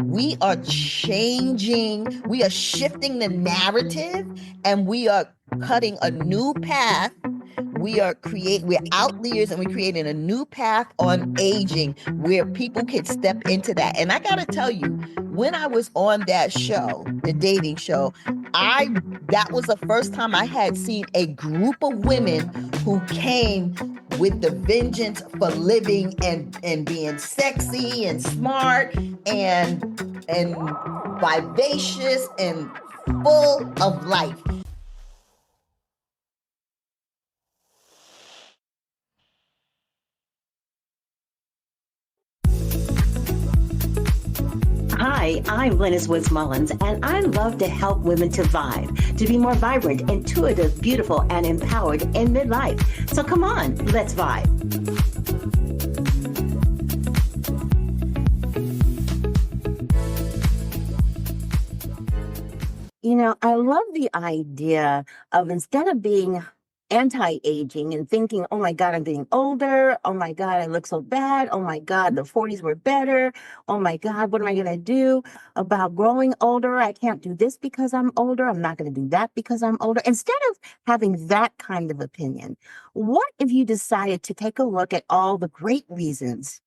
We are changing, we are shifting the narrative, and we are cutting a new path. We're outliers, and we're creating a new path on aging where people can step into that. And I gotta tell you, when I was on that show, the dating show, I that was the first time I had seen a group of women who came with the vengeance for living and being sexy and smart and vivacious and full of life. Hi, I'm Lynnis Woods-Mullins, and I love to help women to vibe, to be more vibrant, intuitive, beautiful, and empowered in midlife. So come on, let's vibe. I love the idea of instead of being anti-aging and thinking, oh my God, I'm getting older. Oh my God, I look so bad. Oh my God, the 40s were better. Oh my God, what am I going to do about growing older? I can't do this because I'm older. I'm not going to do that because I'm older. Instead of having that kind of opinion, what if you decided to take a look at all the great reasons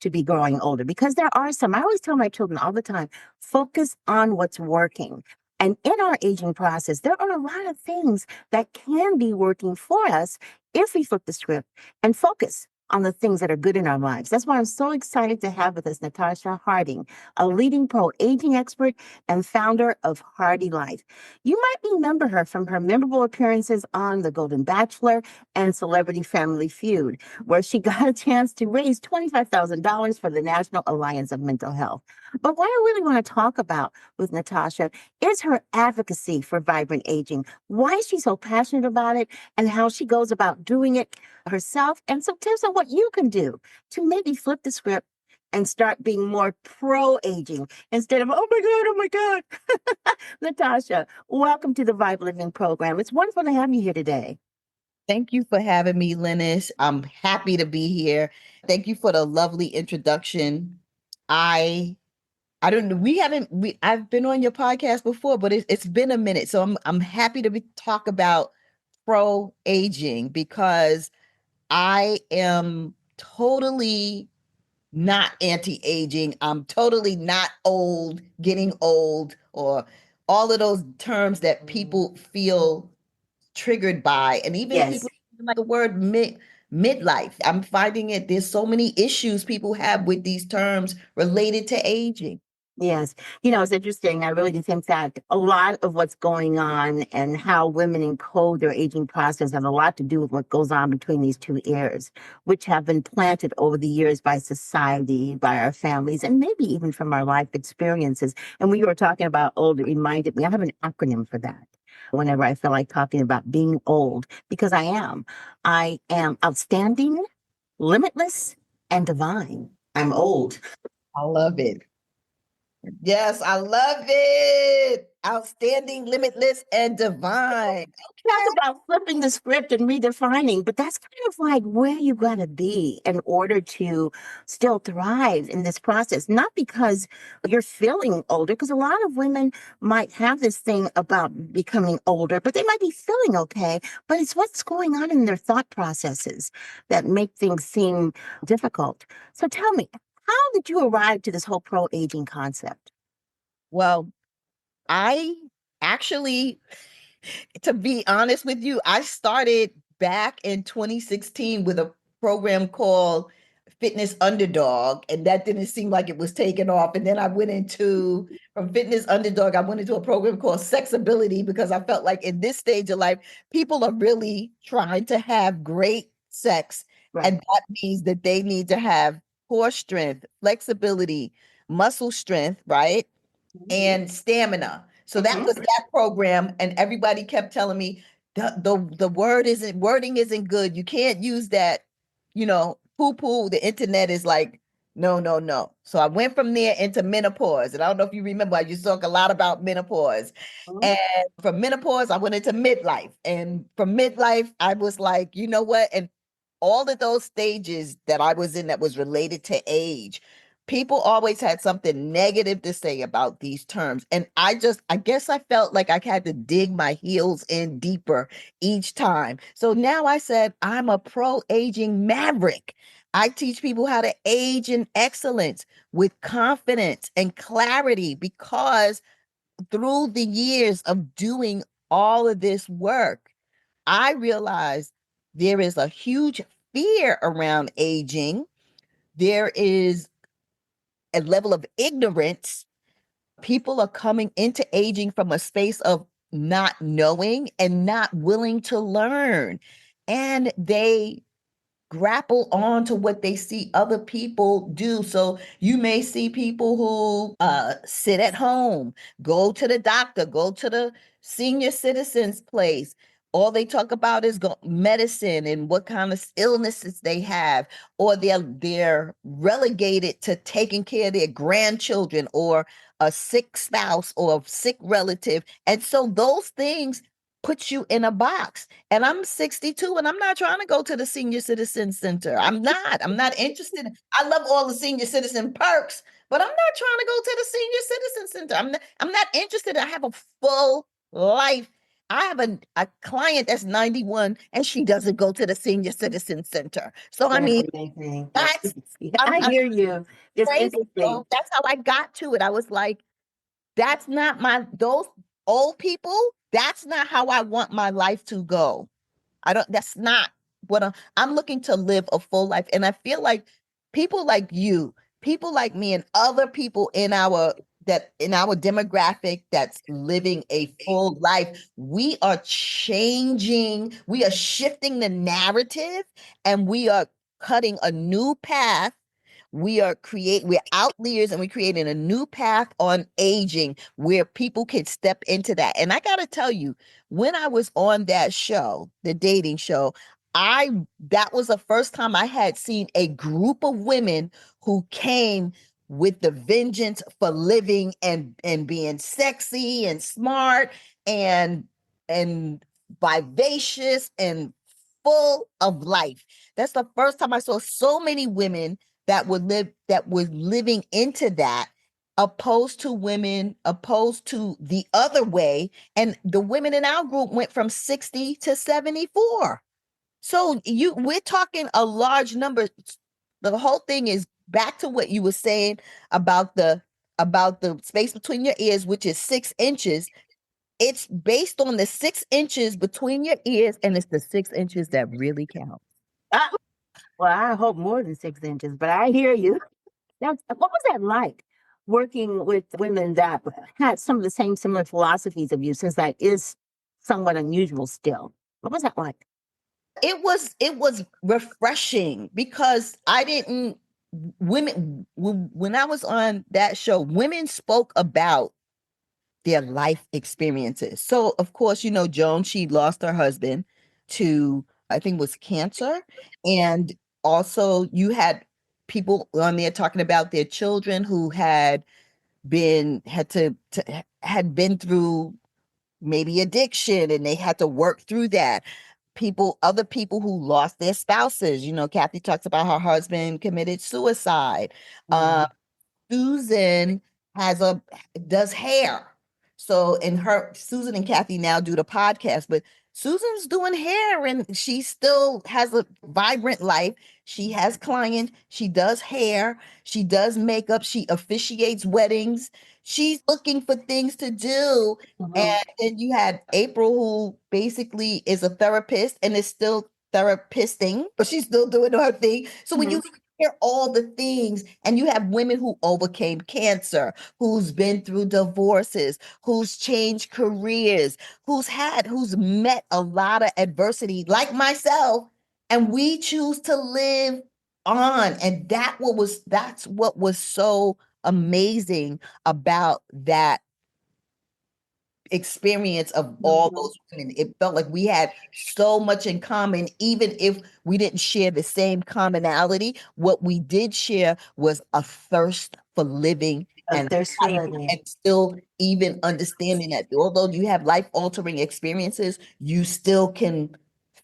to be growing older? Because there are some. I always tell my children all the time, focus on what's working. And in our aging process, there are a lot of things that can be working for us if we flip the script and focus on the things that are good in our lives. That's why I'm so excited to have with us Natascha Harding, a leading pro-aging expert and founder of Hardy Life. You might remember her from her memorable appearances on The Golden Bachelor and Celebrity Family Feud, where she got a chance to raise $25,000 for the National Alliance of Mental Health. But what I really want to talk about with Natascha is her advocacy for vibrant aging, why she's so passionate about it, and how she goes about doing it herself, and some tips on what you can do to maybe flip the script and start being more pro-aging instead of, oh my God. Natascha, welcome to the Vibe Living program. It's wonderful to have you here today. Thank you for having me, Lynnis. I'm happy to be here. Thank you for the lovely introduction. I I don't know. I've been on your podcast before, but it's been a minute. So I'm happy to talk about pro aging because I am totally not anti-aging. I'm totally not old, getting old, or all of those terms that people feel triggered by. And even Yes. people like the word midlife. I'm finding it, there's so many issues people have with these terms related to aging. Yes. It's interesting. I really do think that a lot of what's going on and how women encode their aging process have a lot to do with what goes on between these two eras, which have been planted over the years by society, by our families, and maybe even from our life experiences. And when you were talking about old, it reminded me, I have an acronym for that. Whenever I feel like talking about being old, because I am. I am outstanding, limitless, and divine. I'm old. I love it. Yes, I love it. Outstanding, limitless, and divine. Talk Okay. about flipping the script and redefining, but that's kind of like where you got to be in order to still thrive in this process. Not because you're feeling older, because a lot of women might have this thing about becoming older, but they might be feeling okay. But it's what's going on in their thought processes that make things seem difficult. So tell me, how did you arrive to this whole pro aging concept? Well, I actually, to be honest with you, I started back in 2016 with a program called Fitness Underdog, and that didn't seem like it was taking off. And then I went into from Fitness Underdog, I went into a program called Sexability because I felt like in this stage of life, people are really trying to have great sex. Right. And that means that they need to have core strength, flexibility, muscle strength, right? And stamina. So that Mhm. was that program, and everybody kept telling me the wording isn't good. You can't use that, poo poo. The internet is like, no, no, no. So I went from there into menopause, and I don't know if you remember, I used to talk a lot about menopause. Mhm. And from menopause, I went into midlife, and from midlife, I was like, you know what? And all of those stages that I was in that was related to age, people always had something negative to say about these terms. And I guess I felt like I had to dig my heels in deeper each time. So now I said, I'm a pro aging maverick. I teach people how to age in excellence with confidence and clarity because through the years of doing all of this work, I realized there is a huge fear around aging. There is a level of ignorance. People are coming into aging from a space of not knowing and not willing to learn. And they grapple on to what they see other people do. So you may see people who sit at home, go to the doctor, go to the senior citizens place. All they talk about is medicine and what kind of illnesses they have, or they're relegated to taking care of their grandchildren or a sick spouse or a sick relative. And so those things put you in a box. And I'm 62 and I'm not trying to go to the senior citizen center. I'm not interested. I love all the senior citizen perks, but I'm not trying to go to the senior citizen center. I'm not interested. I have a full life. I have a client that's 91 and she doesn't go to the senior citizen center. So I That's mean, amazing. that's I I'm hear you. It's crazy. interesting. So that's how I got to it. I was like, that's not my those old people, that's not how I want my life to go. I don't that's not what I'm looking to live a full life. And I feel like people like you, people like me and other people in our demographic that's living a full life, we are changing, we are shifting the narrative and we are cutting a new path. We're outliers and we're creating a new path on aging where people can step into that. And I gotta tell you, when I was on that show, the dating show, I that was the first time I had seen a group of women who came with the vengeance for living and being sexy and smart and and vivacious and full of life. That's the first time I saw so many women that was living into that, opposed to the other way. And the women in our group went from 60 to 74. So we're talking a large number. The whole thing is back to what you were saying about the space between your ears, which is 6 inches. It's based on the 6 inches between your ears, and it's the 6 inches that really count. Ah, well, I hope more than 6 inches, but I hear you. Now, what was that like working with women that had some of the same similar philosophies of you, since that is somewhat unusual still? What was that like? It was refreshing because I didn't women when I was on that show, women spoke about their life experiences. So of course, Joan, she lost her husband to, I think it was cancer. And also you had people on there talking about their children who had been through maybe addiction and they had to work through that. Other people who lost their spouses. Kathy talks about her husband committed suicide. Mm. Susan has a does hair. So in her Susan and Kathy now do the podcast, but Susan's doing hair and she still has a vibrant life. She has clients, she does hair, she does makeup, she officiates weddings. She's looking for things to do. Mhm. And then you had April, who basically is a therapist and is still therapisting, but she's still doing her thing. So when Mhm. you hear all the things, and you have women who overcame cancer, who's been through divorces, who's changed careers, who's met a lot of adversity, like myself, and we choose to live on. And that's what was so amazing about that experience of all Mhm. those women. It felt like we had so much in common, even if we didn't share the same commonality. What we did share was a thirst for living A and thirst for life, living. and still even understanding that although you have life altering experiences, you still can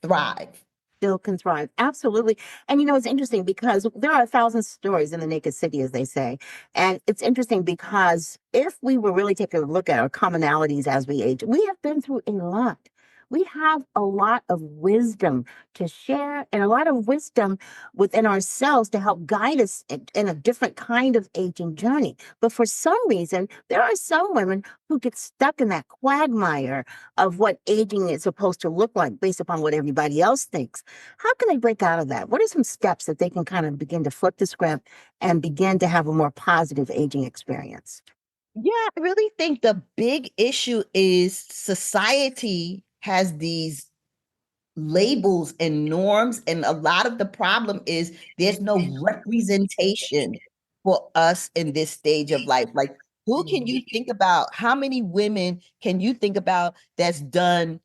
thrive. still can thrive. Absolutely. And it's interesting because there are 1,000 stories in the naked city, as they say. And it's interesting because if we were really taking a look at our commonalities as we age, we have been through a lot. We have a lot of wisdom to share and a lot of wisdom within ourselves to help guide us in a different kind of aging journey. But for some reason, there are some women who get stuck in that quagmire of what aging is supposed to look like based upon what everybody else thinks. How can they break out of that? What are some steps that they can kind of begin to flip the script and begin to have a more positive aging experience? Yeah, I really think the big issue is society has these labels and norms, and a lot of the problem is there's no representation for us in this stage of life. Like, who can you think about? How many women can you think about that's done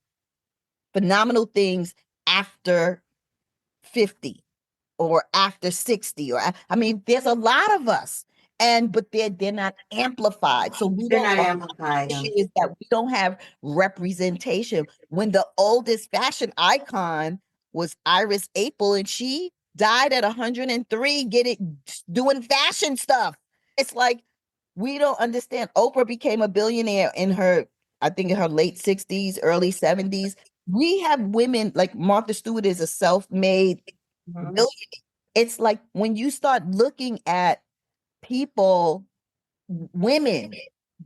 phenomenal things after 50? Or after 60, or I mean, there's a lot of us, and but they're not amplified. So we They're don't not the amplified. issue is that we don't have representation. When the oldest fashion icon was Iris Apfel, and she died at 103 doing fashion stuff. It's like we don't understand. Oprah became a billionaire in her, I think in her late 60s, early 70s. We have women like Martha Stewart is a self-made Mhm. billionaire. It's like when you start looking at people, women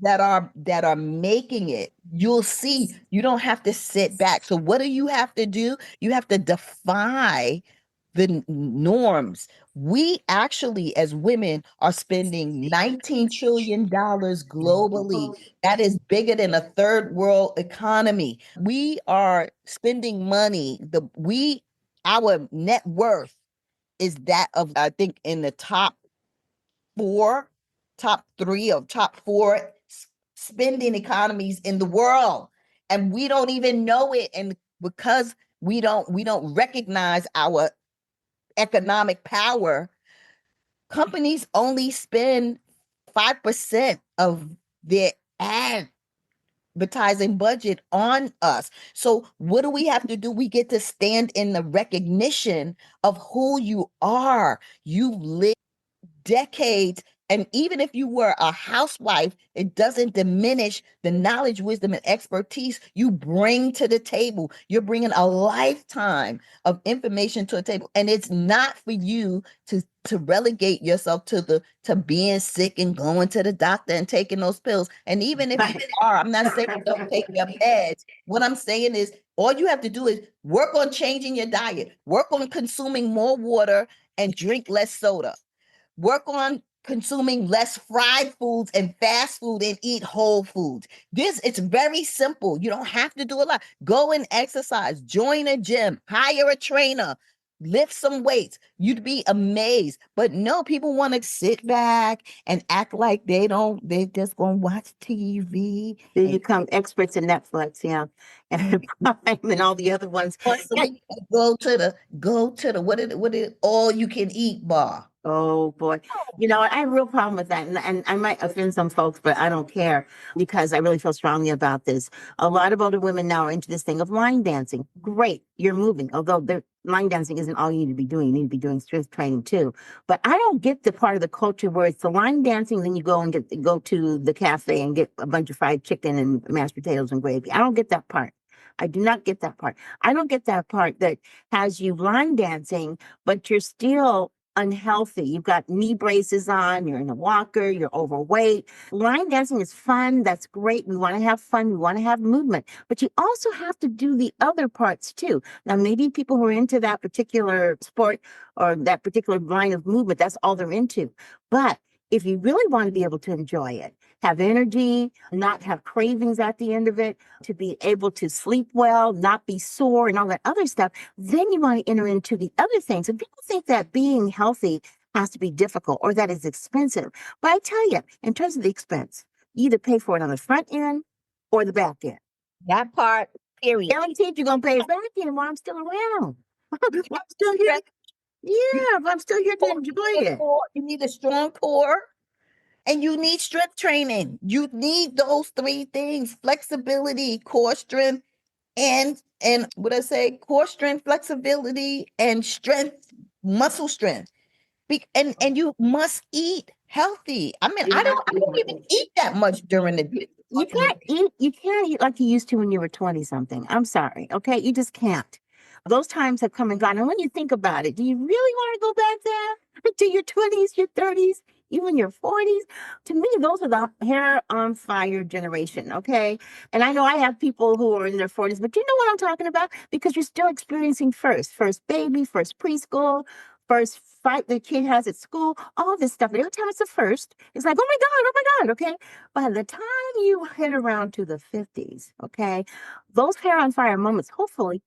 that are making it, you'll see you don't have to sit back. So what do you have to do? You have to defy the norms. We actually, as women, are spending $19 trillion globally. That is bigger than a third world economy. We are spending money. Our net worth is that of, I think, in the four, top three, or top four spending economies in the world. And we don't even know it. And because we don't recognize our economic power, companies only spend 5% of their advertising budget on us. So what do we have to do? We get to stand in the recognition of who you are. You live decades. And even if you were a housewife, it doesn't diminish the knowledge, wisdom, and expertise you bring to the table. You're bringing a lifetime of information to a table, and it's not for you to relegate yourself to being sick and going to the doctor and taking those pills. And even if you are, I'm not saying don't take your meds. What I'm saying is all you have to do is work on changing your diet, work on consuming more water, and drink less soda. Work on consuming less fried foods and fast food and eat whole foods. It's very simple. You don't have to do a lot. Go and exercise, join a gym, hire a trainer, lift some weights. You'd be amazed. But no, people want to sit back and act like they just gonna watch TV They and become experts in Netflix, yeah, and Prime and all the other ones. Yeah. constantly go to the what is all you can eat bar. Oh boy. I have a real problem with that. And I might offend some folks, but I don't care because I really feel strongly about this. A lot of older women now are into this thing of line dancing. Great. You're moving. Although line dancing isn't all you need to be doing. You need to be doing strength training too. But I don't get the part of the culture where it's the line dancing, then you go to the cafe and get a bunch of fried chicken and mashed potatoes and gravy. I don't get that part. I do not get that part. I don't get that part that has you line dancing, but you're still unhealthy. You've got knee braces on, you're in a walker, you're overweight. Line dancing is fun. That's great. We want to have fun. We want to have movement, but you also have to do the other parts too. Now, maybe people who are into that particular sport or that particular line of movement, that's all they're into. But if you really want to be able to enjoy it, have energy, not have cravings at the end of it, to be able to sleep well, not be sore, and all that other stuff, then you want to enter into the other things. And people think that being healthy has to be difficult or that it's expensive. But I tell you, in terms of the expense, you either pay for it on the front end or the back end. That part, period. Guaranteed you're going to pay it back end while I'm still around. You I'm still here. Yeah, I'm still here to enjoy it. You need a strong core. And you need strength training. You need those three things: flexibility, core strength, and what I say, core strength, flexibility, and strength, muscle strength. And you must eat healthy. I mean, You have I to. don't even eat that much during the You can't eat like you used to when you were 20 something. I'm sorry. Okay. You just can't. Those times have come and gone. And when you think about it, do you really want to go back there to your 20s, your 30s, even your 40s? To me, those are the hair on fire generation. Okay. And I know I have people who are in their 40s, but you know what I'm talking about? Because you're still experiencing first baby, first preschool, first fight the kid has at school, all this stuff. And every time it's a first, it's like, oh my God, okay. By the time you hit around to the 50s, okay, those hair on fire moments, hopefully,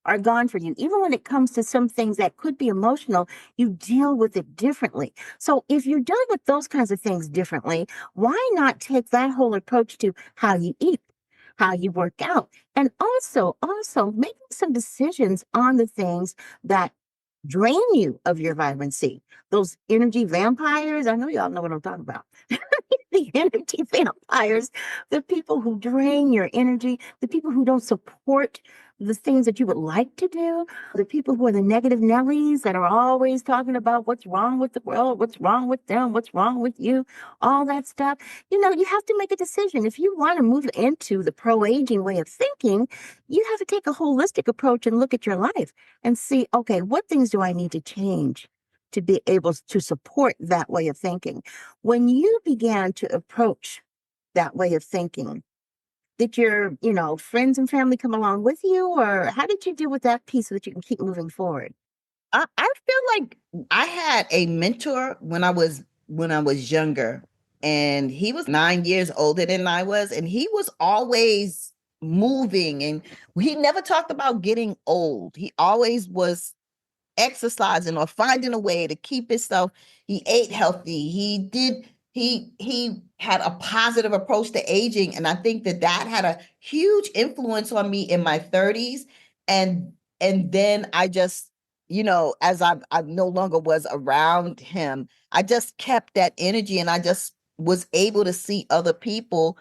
are gone for you. Even when it comes to some things that could be emotional, you deal with it differently. So if you're dealing with those kinds of things differently, why not take that whole approach to how you eat? How you work out, and also making some decisions on the things that drain you of your vibrancy. Those energy vampires, I know y'all know what I'm talking about. The energy vampires, the people who drain your energy, the people who don't support the things that you would like to do, the people who are the negative Nellies that are always talking about what's wrong with the world, what's wrong with them, what's wrong with you, all that stuff. You know, you have to make a decision. If you want to move into the pro aging way of thinking, you have to take a holistic approach and look at your life and see, okay, what things do I need to change to be able to support that way of thinking? When you began to approach that way of thinking, did your, friends and family come along with you, or how did you deal with that piece so that you can keep moving forward? I feel like I had a mentor when I was younger, and he was 9 years older than I was, and he was always moving, and he never talked about getting old. He always was exercising or finding a way to keep himself. He ate healthy. He had a positive approach to aging, and I think that that had a huge influence on me in my 30s. And then I just, as I no longer was around him, I just kept that energy, and I just was able to see other people.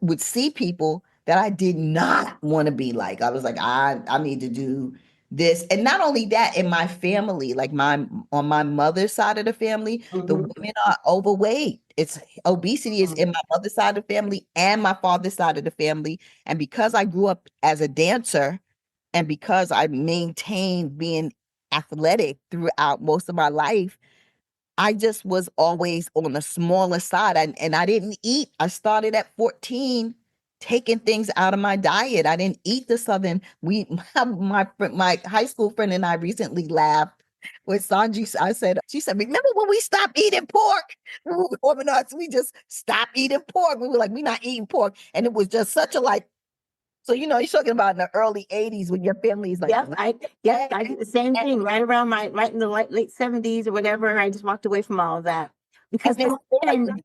Would see people that I did not want to be like. I was like, I need to do this. And not only that, in my family, like on my mother's side of the family, the Mhm. women are overweight. It's Obesity is in my mother's side of the family and my father's side of the family. And because I grew up as a dancer, and because I maintained being athletic throughout most of my life, I just was always on the smaller side. And I didn't eat. I started at 14 taking things out of my diet. I didn't eat the southern. My high school friend and I recently laughed with Sanji. She said, remember when we stopped eating pork? We were warming up, we just stopped eating pork. We were like, we're not eating pork. And it was just such a like, so you're talking about in the early 80s when your family is like, I did the same thing right in the late 70s or whatever. I just walked away from all of that because and then then,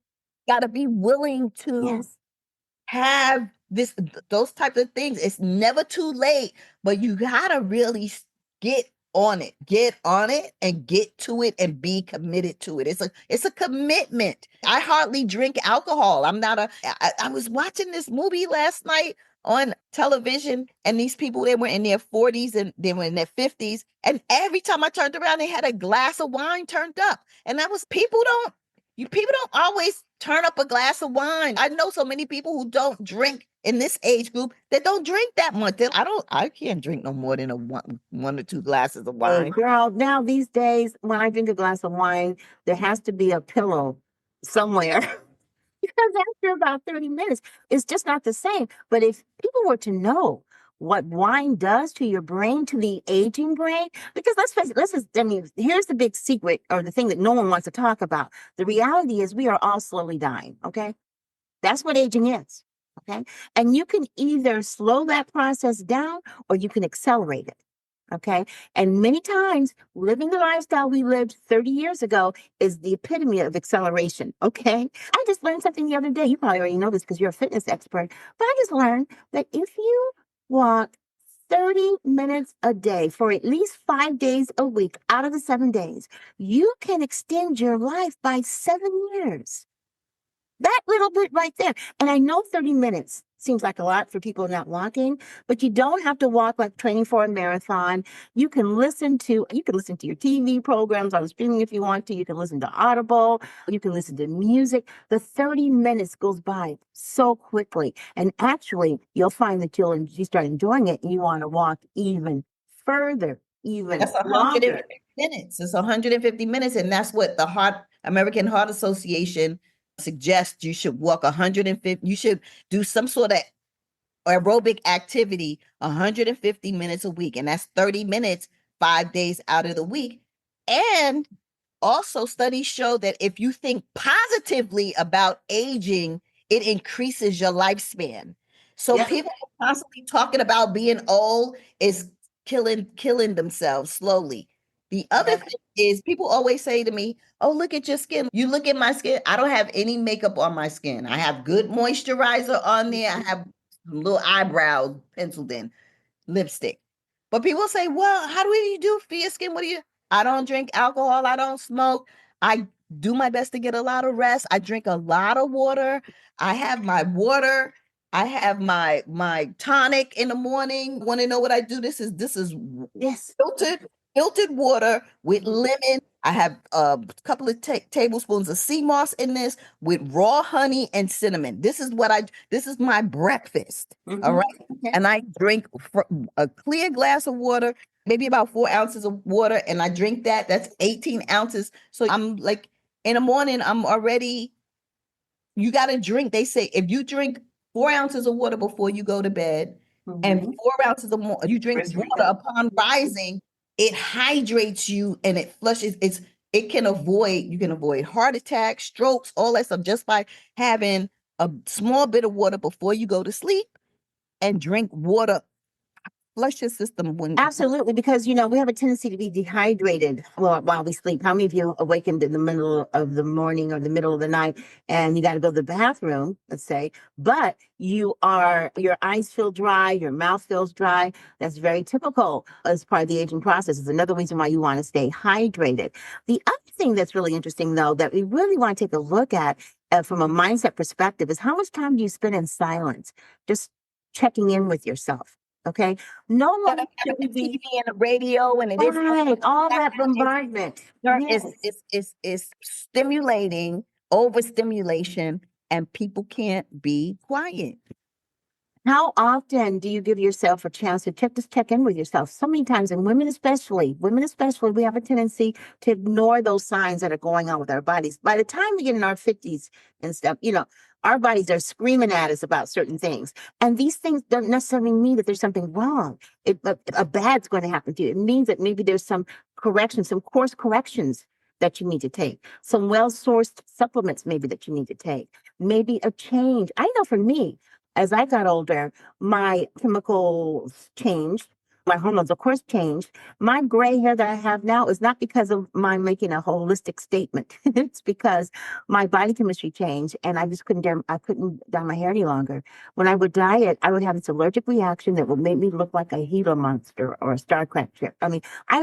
got to be willing to yes. have those types of things. It's never too late, but you gotta really get on it and get to it and be committed to it. It's a commitment. I hardly drink alcohol. I was watching this movie last night on television, and these people, they were in their 40s and they were in their 50s, and every time I turned around they had a glass of wine turned up. And that was people don't always turn up a glass of wine. I know so many people who don't drink in this age group that don't drink that much. I can't drink no more than one or two glasses of Hey, wine. girl, now these days, when I drink a glass of wine, there has to be a pillow somewhere. Because after about 30 minutes, it's just not the same. But if people were to know what wine does to your brain, to the aging brain, because let's face it, I mean, here's the big secret or the thing that no one wants to talk about. The reality is we are all slowly dying, okay? That's what aging is, okay? And you can either slow that process down or you can accelerate it. Okay. And many times living the lifestyle we lived 30 years ago is the epitome of acceleration. Okay. I just learned something the other day. You probably already know this because you're a fitness expert, but I just learned that if you walk 30 minutes a day for at least 5 days a week out of the 7 days, you can extend your life by 7 years. That little bit right there. And I know 30 minutes seems like a lot for people not walking, but you don't have to walk like training for a marathon. You can listen to your TV programs on streaming if you want to. You can listen to Audible. You can listen to music. The 30 minutes goes by so quickly. And actually, you'll find that you start enjoying it and you want to walk even further, even That's 150 longer. minutes. It's 150 minutes. And that's what the American Heart Association suggests. You should walk 150. You should do some sort of aerobic activity 150 minutes a week. And that's 30 minutes, 5 days out of the week. And also, studies show that if you think positively about aging, it increases your lifespan. So Yeah. people are constantly talking about being old is killing themselves slowly. The other thing is people always say to me, "Oh, look at your skin. You look at my skin. I don't have any makeup on my skin. I have good moisturizer on there. I have little eyebrows penciled in, lipstick." But people say, well, how do you do for your skin? What do you? I don't drink alcohol. I don't smoke. I do my best to get a lot of rest. I drink a lot of water. I have my water. I have my tonic in the morning. Want to know what I do? This is Yes. filtered water with lemon. I have a couple of tablespoons of sea moss in this with raw honey and cinnamon. This is my breakfast. All Mm-hmm. right. Okay. And I drink a clear glass of water, maybe about 4 ounces of water, and I drink that. That's 18 ounces. So I'm like in the morning, I'm already, you got to drink. They say if you drink 4 ounces of water before you go to bed and Mm-hmm. 4 ounces of more, you drink First water recap. upon rising, it hydrates you and it flushes. You can avoid heart attacks, strokes, all that stuff just by having a small bit of water before you go to sleep and drink water. Flush your system when Absolutely, because we have a tendency to be dehydrated while we sleep. How many of you awakened in the middle of the morning or the middle of the night and you got to go to the bathroom, let's say, but your eyes feel dry, your mouth feels dry. That's very typical as part of the aging process. It's another reason why you want to stay hydrated. The other thing that's really interesting, though, that we really want to take a look at from a mindset perspective is how much time do you spend in silence, just checking in with yourself. Okay. No longer should we the TV be and the radio and it is right. All that bombardment. Yes. is stimulating, overstimulation, and people can't be quiet. How often do you give yourself a chance to check in with yourself? So many times, and women especially, we have a tendency to ignore those signs that are going on with our bodies. By the time we get in our 50s and stuff, our bodies are screaming at us about certain things. And these things don't necessarily mean that there's something wrong. A bad's going to happen to you. It means that maybe there's some corrections, some course corrections that you need to take, some well-sourced supplements maybe that you need to take, maybe a change. I know for me, as I got older, my chemicals changed. My hormones, of course, changed. My gray hair that I have now is not because of my making a holistic statement. It's because my body chemistry changed, and I couldn't dye my hair any longer. When I would dye it, I would have this allergic reaction that would make me look like a Gila monster or a star crack chip. I mean, I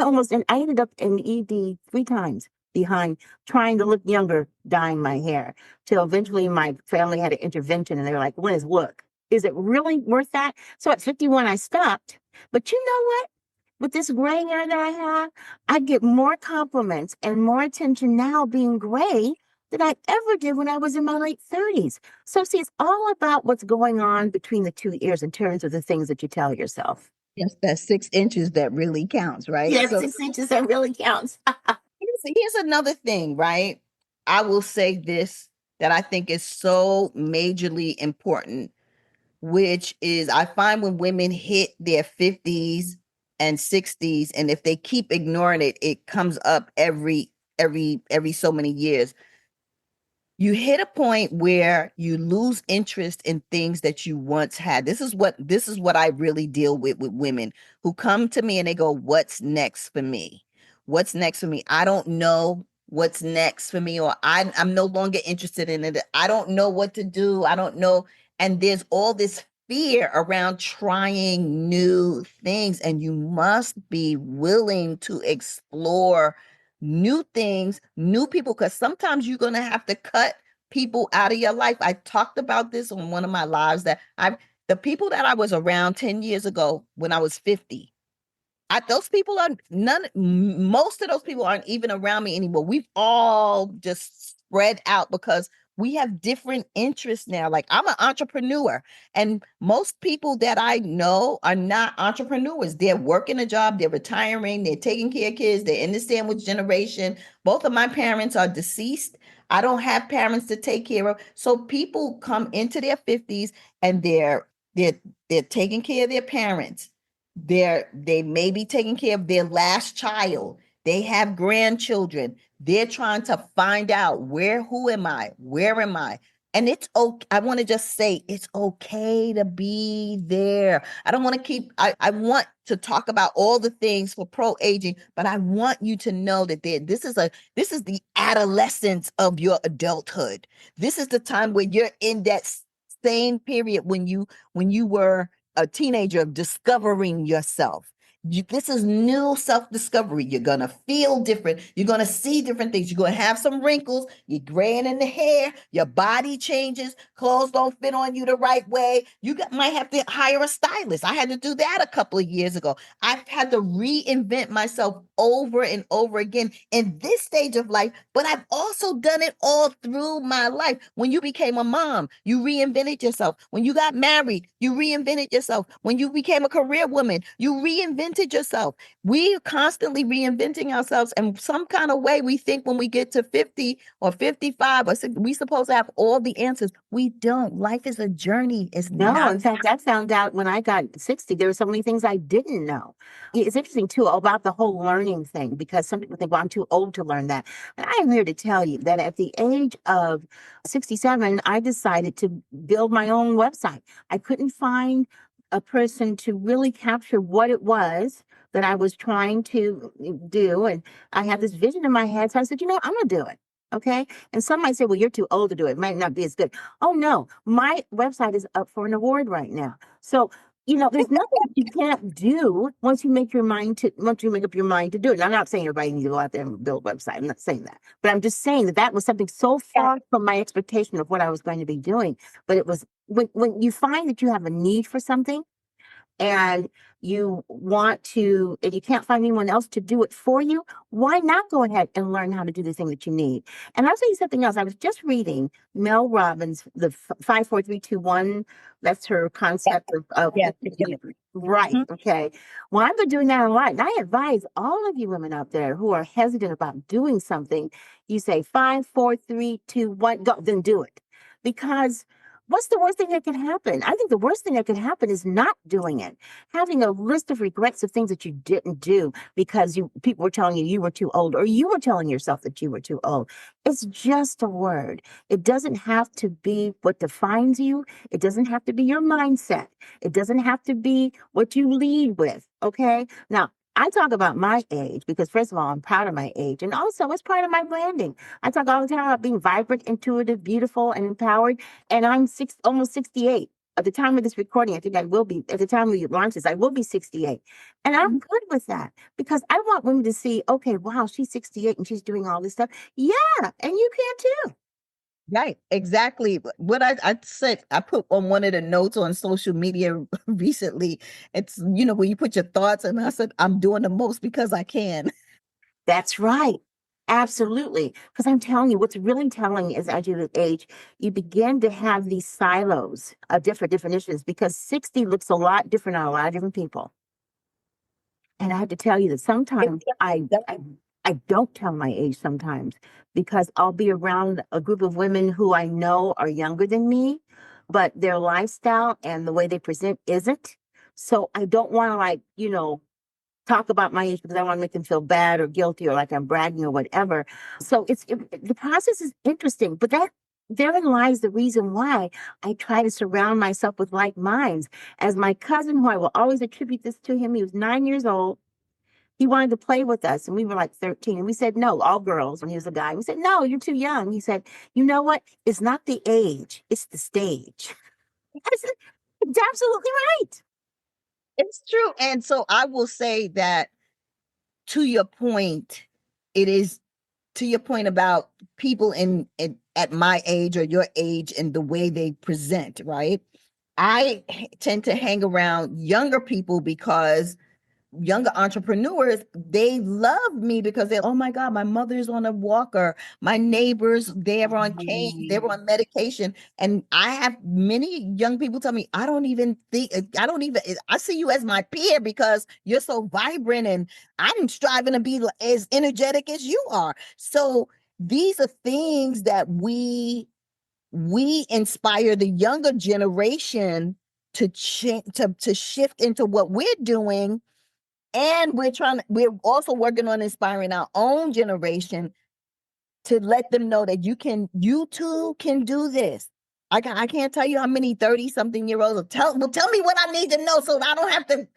ended up in ED 3 times behind trying to look younger, dyeing my hair till eventually my family had an intervention and they were like, Liz, look, is it really worth that? So at 51, I stopped. But you know what? With this gray hair that I have, I get more compliments and more attention now being gray than I ever did when I was in my late 30s. So see, it's all about what's going on between the two ears in terms of the things that you tell yourself. Yes, that 6 inches that really counts, right? Yes, So 6 inches, that really counts. here's another thing, right? I will say this that I think is so majorly important, which is I find when women hit their 50s and 60s, and if they keep ignoring it, it comes up every so many years. You hit a point where you lose interest in things that you once had. This is what I really deal with women who come to me and they go, "What's next for me? What's next for me? I don't know what's next for me, or I'm no longer interested in it. I don't know what to do. I don't know." And there's all this fear around trying new things, and you must be willing to explore new things, new people, because sometimes you're going to have to cut people out of your life. I talked about this on one of my lives that The people that I was around 10 years ago when I was 50, those people are most of those people aren't even around me anymore. We've all just spread out because we have different interests now. Like, I'm an entrepreneur, and most people that I know are not entrepreneurs. They're working a job, they're retiring, they're taking care of kids, they're in the sandwich generation. Both of my parents are deceased. I don't have parents to take care of. So people come into their 50s and they're they're taking care of their parents. They may be taking care of their last child. They have grandchildren. They're trying to find out who am I? Where am I? And it's okay. I want to just say it's okay to be there. I don't want to I want to talk about all the things for pro aging, but I want you to know that this is the adolescence of your adulthood. This is the time where you're in that same period when you were a teenager of discovering yourself. This is new self-discovery. You're going to feel different. You're going to see different things. You're going to have some wrinkles. You're graying in the hair. Your body changes. Clothes don't fit on you the right way. Might have to hire a stylist. I had to do that a couple of years ago. I've had to reinvent myself over and over again in this stage of life, but I've also done it all through my life. When you became a mom, you reinvented yourself. When you got married, you reinvented yourself. When you became a career woman, you reinvented yourself. We're constantly reinventing ourselves. And some kind of way we think when we get to 50 or 55 or 60, we supposed to have all the answers. We don't. Life is a journey. It's No, not. in fact, I found out when I got 60, there were so many things I didn't know. It's interesting, too, about the whole learning thing, because some people think, well, I'm too old to learn that. And I am here to tell you that at the age of 67, I decided to build my own website. I couldn't find a person to really capture what it was that I was trying to do. And I had this vision in my head. So I said, I'm going to do it. Okay. And some might say, well, you're too old to do it. It might not be as good. Oh no, my website is up for an award right now. So, there's nothing you can't do once you make up your mind to do it. And I'm not saying everybody needs to go out there and build a website. I'm not saying that. But I'm just saying that that was something so far from my expectation of what I was going to be doing. But it was when you find that you have a need for something, and and you can't find anyone else to do it for you, why not go ahead and learn how to do the thing that you need? And I'll tell you something else. I was just reading Mel Robbins, the 5 4 3 2 1. That's her concept of Yes. right. Okay. Well, I've been doing that a lot. And I advise all of you women out there who are hesitant about doing something, you say 5 4 3 2 1, go, then do it. Because what's the worst thing that could happen? I think the worst thing that could happen is not doing it. Having a list of regrets of things that you didn't do because people were telling you were too old, or you were telling yourself that you were too old. It's just a word. It doesn't have to be what defines you. It doesn't have to be your mindset. It doesn't have to be what you lead with. Okay. Now, I talk about my age because, first of all, I'm proud of my age. And also, it's part of my branding. I talk all the time about being vibrant, intuitive, beautiful, and empowered. And I'm almost 68. At the time of this recording, I think I will be, at the time we launch this, I will be 68. And I'm good with that because I want women to see, okay, wow, she's 68 and she's doing all this stuff. Yeah, and you can too. Right, exactly. What I said, I put on one of the notes on social media recently. It's, where you put your thoughts, and I said, I'm doing the most because I can. That's right. Absolutely. Because I'm telling you, what's really telling is as you age, you begin to have these silos of different definitions because 60 looks a lot different on a lot of different people. And I have to tell you that sometimes I don't tell my age sometimes because I'll be around a group of women who I know are younger than me, but their lifestyle and the way they present isn't. So I don't want to talk about my age because I want to make them feel bad or guilty or like I'm bragging or whatever. So the process is interesting, but therein lies the reason why I try to surround myself with like minds. As my cousin, who I will always attribute this to him, he was 9 years old. He wanted to play with us, and we were like 13. And we said, no, all girls, when he was a guy. We said, no, you're too young. He said, you know what? It's not the age, it's the stage. I said, it's absolutely right. It's true. And so I will say that, to your point, it is to your point about people at my age or your age and the way they present, right? I tend to hang around younger people because younger entrepreneurs, they love me because they, oh my God, my mother's on a walker, my neighbors, they're on cane, they're on medication. And I have many young people tell me, I don't even think, I don't even, I see you as my peer because you're so vibrant and I'm striving to be as energetic as you are. So these are things that we inspire the younger generation to to shift into what we're doing, and we're also working on inspiring our own generation to let them know that you too can do this. I can't tell you how many 30 something year olds will tell me what I need to know so I don't have to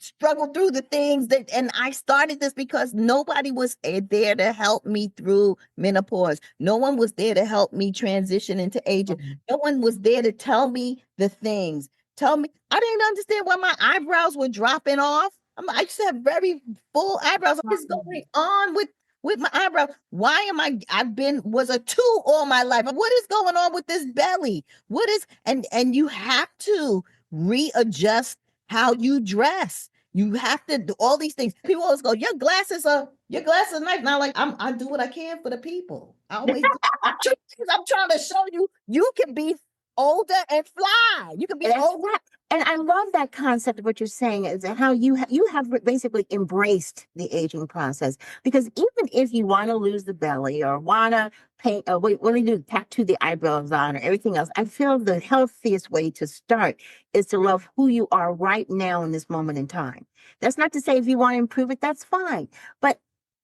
struggle through the things that, and I started this because nobody was there to help me through menopause. No one was there to help me transition into aging. No one was there to tell me the things. Tell me, I didn't understand why my eyebrows were dropping off. I used to have very full eyebrows. What is going on with my eyebrows? Why am was a 2 all my life? What is going on with this belly? What is, and you have to readjust how you dress. You have to do all these things. People always go, your glasses are nice. Now, like I do what I can for the people. I always do. I'm trying to show you, you can be older and fly. You can be older. And I love that concept of what you're saying is how you have basically embraced the aging process. Because even if you want to lose the belly or want to paint, what do you do? Tattoo the eyebrows on or everything else. I feel the healthiest way to start is to love who you are right now in this moment in time. That's not to say if you want to improve it, that's fine. But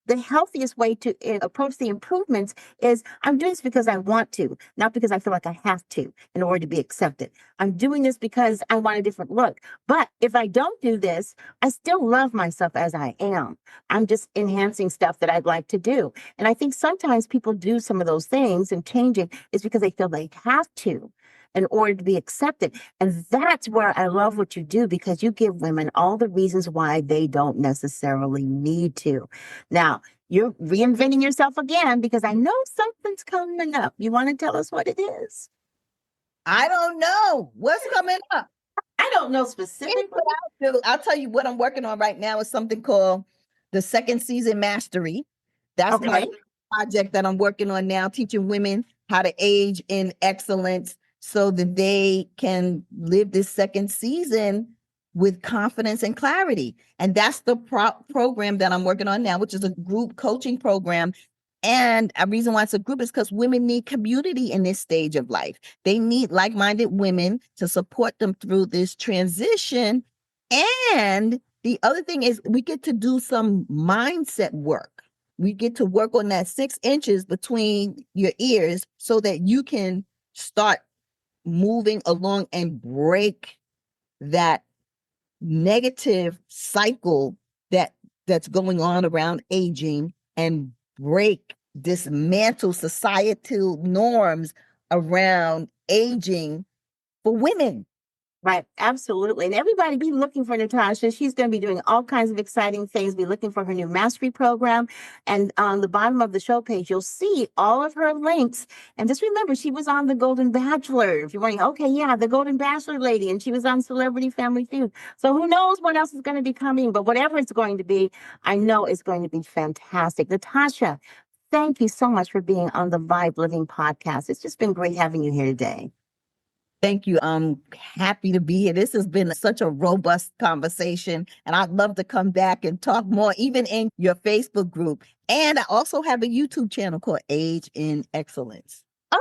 the healthiest way to approach the improvements is I'm doing this because I want to, not because I feel like I have to in order to be accepted. I'm doing this because I want a different look. But if I don't do this, I still love myself as I am. I'm just enhancing stuff that I'd like to do. And I think sometimes people do some of those things and changing is because they feel they have to in order to be accepted. And that's where I love what you do because you give women all the reasons why they don't necessarily need to. Now, you're reinventing yourself again because I know something's coming up. You want to tell us what it is? I don't know what's coming up. I don't know specifically. I'll tell you what I'm working on right now is something called the second season mastery. That's my project that I'm working on now, teaching women how to age in excellence so that they can live this second season with confidence and clarity. And that's the program that I'm working on now, which is a group coaching program. And a reason why it's a group is because women need community in this stage of life. They need like-minded women to support them through this transition. And the other thing is we get to do some mindset work. We get to work on that 6 inches between your ears so that you can start moving along and break that negative cycle that's going on around aging and dismantle societal norms around aging for women. Right, absolutely. And everybody be looking for Natascha. She's going to be doing all kinds of exciting things. Be looking for her new mastery program. And on the bottom of the show page, you'll see all of her links. And just remember, she was on the Golden Bachelor. If you're wondering, okay, yeah, the Golden Bachelor lady. And she was on Celebrity Family Feud. So who knows what else is going to be coming. But whatever it's going to be, I know it's going to be fantastic. Natascha, thank you so much for being on the V.I.B.E Living podcast. It's just been great having you here today. Thank you. I'm happy to be here. This has been such a robust conversation, and I'd love to come back and talk more, even in your Facebook group. And I also have a YouTube channel called Age in Excellence. Oh,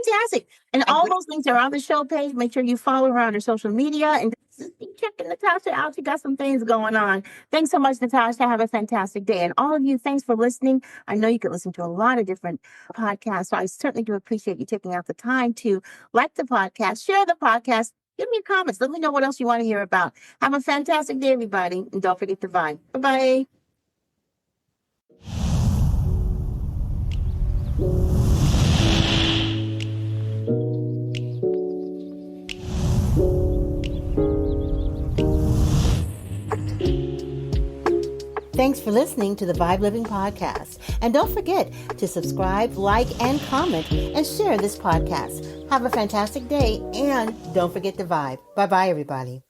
fantastic. And all those links are on the show page. Make sure you follow her on her social media and be checking Natascha out. She got some things going on. Thanks so much, Natascha. Have a fantastic day. And all of you, thanks for listening. I know you can listen to a lot of different podcasts, so I certainly do appreciate you taking out the time to like the podcast, share the podcast, give me comments. Let me know what else you want to hear about. Have a fantastic day, everybody. And don't forget to V.I.B.E. Bye-bye. Thanks for listening to the V.I.B.E Living Podcast. And don't forget to subscribe, like, and comment, and share this podcast. Have a fantastic day, and don't forget to vibe. Bye-bye, everybody.